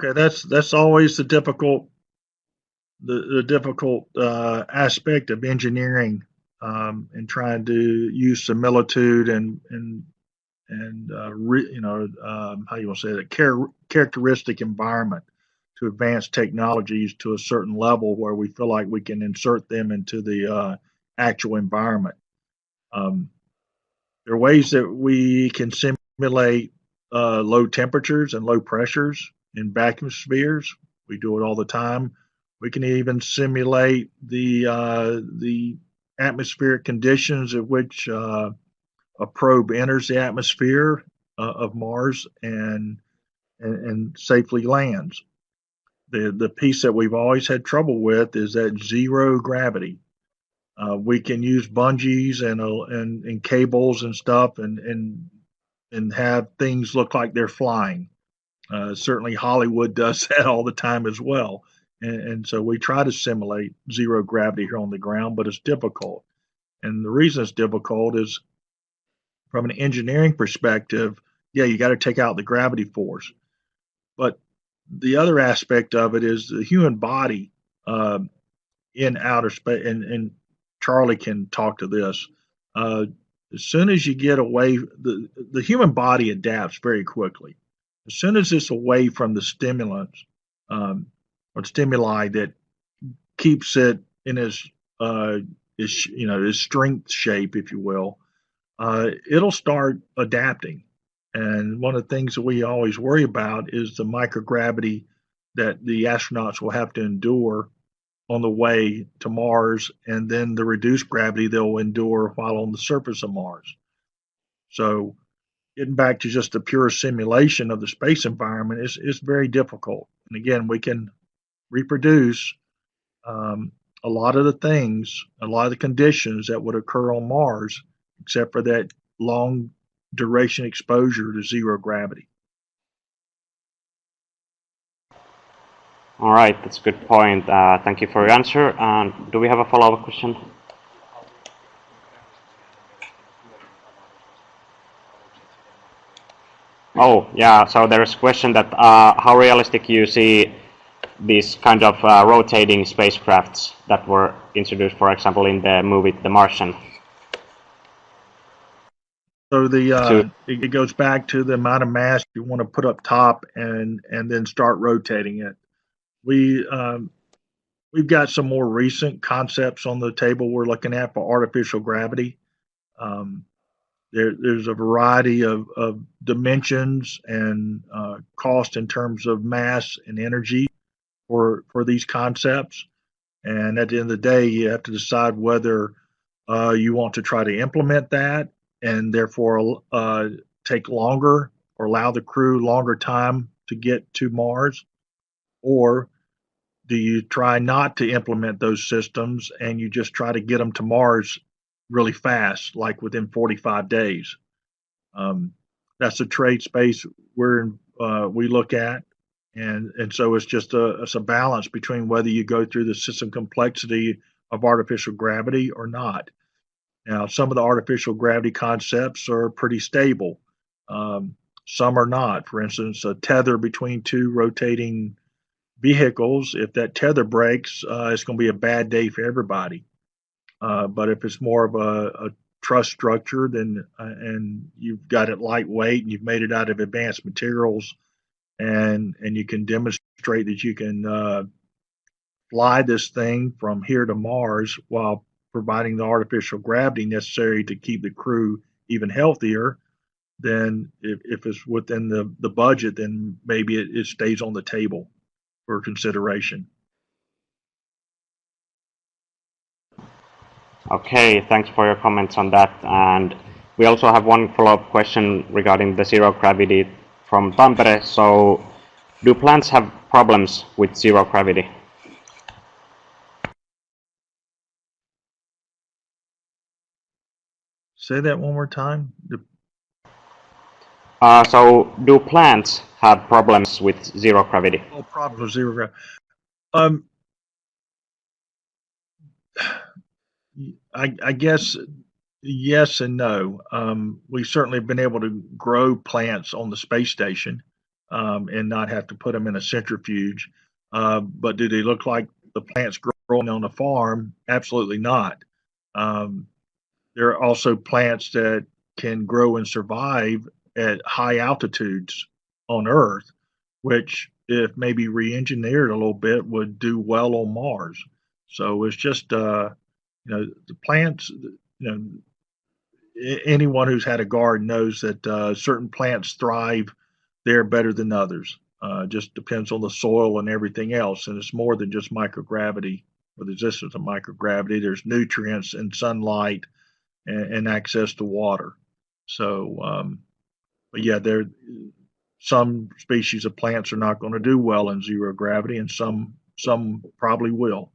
Okay, that's always the difficult aspect of engineering, and trying to use similitude and how you want to say that characteristic environment to advance technologies to a certain level where we feel like we can insert them into the actual environment. Um, there are ways that we can simulate low temperatures and low pressures in vacuum spheres. We do it all the time. We can even simulate the atmospheric conditions at which a probe enters the atmosphere of Mars and safely lands. The piece that we've always had trouble with is that zero gravity. We can use bungees and cables and stuff and have things look like they're flying. Certainly, Hollywood does that all the time as well. And so we try to simulate zero gravity here on the ground, but it's difficult. And the reason it's difficult is from an engineering perspective, yeah, you got to take out the gravity force. But the other aspect of it is the human body uh, in outer space, and Charlie can talk to this. Uh, as soon as you get away, the human body adapts very quickly. As soon as it's away from the stimulants um, or stimuli that keeps it in his strength shape, if you will, it'll start adapting. And one of the things that we always worry about is the microgravity that the astronauts will have to endure on the way to Mars, and then the reduced gravity they'll endure while on the surface of Mars. So, getting back to just the pure simulation of the space environment is very difficult. And again, we can reproduce um, a lot of the things, a lot of the conditions that would occur on Mars, except for that long duration exposure to zero gravity. All right, that's a good point. Thank you for your answer. And do we have a follow-up question? Oh, yeah. So there's a question that how realistic you see these kind of rotating spacecrafts that were introduced, for example, in the movie The Martian. So To it goes back to the amount of mass you want to put up top and then start rotating it. We we've got some more recent concepts on the table we're looking at for artificial gravity. Um, there's a variety of dimensions and cost in terms of mass and energy for these concepts. And at the end of the day, you have to decide whether you want to try to implement that and therefore take longer or allow the crew longer time to get to Mars, or do you try not to implement those systems and you just try to get them to Mars really fast, like within 45 days? Um, that's a trade space we look at, and so it's a balance between whether you go through the system complexity of artificial gravity or not. Now, some of the artificial gravity concepts are pretty stable. Um, some are not. For instance, a tether between two rotating vehicles, if that tether breaks, it's going to be a bad day for everybody. But if it's more of a truss structure, then and you've got it lightweight and you've made it out of advanced materials, and you can demonstrate that you can fly this thing from here to Mars while providing the artificial gravity necessary to keep the crew even healthier, then if it's within the budget, then maybe it stays on the table for consideration. Okay, thanks for your comments on that. And we also have one follow-up question regarding the zero gravity from Tampere. So, do plants have problems with zero gravity? Say that one more time. So, do plants have problems with zero gravity? Oh, problems with zero gravity. Um, I guess yes and no. We certainly have been able to grow plants on the space station. and not have to put them in a centrifuge. But do they look like the plants growing on the farm? Absolutely not. Um, there are also plants that can grow and survive at high altitudes on Earth, which, if maybe re-engineered a little bit, would do well on Mars. So it's just, the plants. Anyone who's had a garden knows that certain plants thrive there better than others. Just depends on the soil and everything else, and it's more than just microgravity or the existence of microgravity. There's nutrients and sunlight and access to water. So, but yeah, there some species of plants are not going to do well in zero gravity, and some probably will.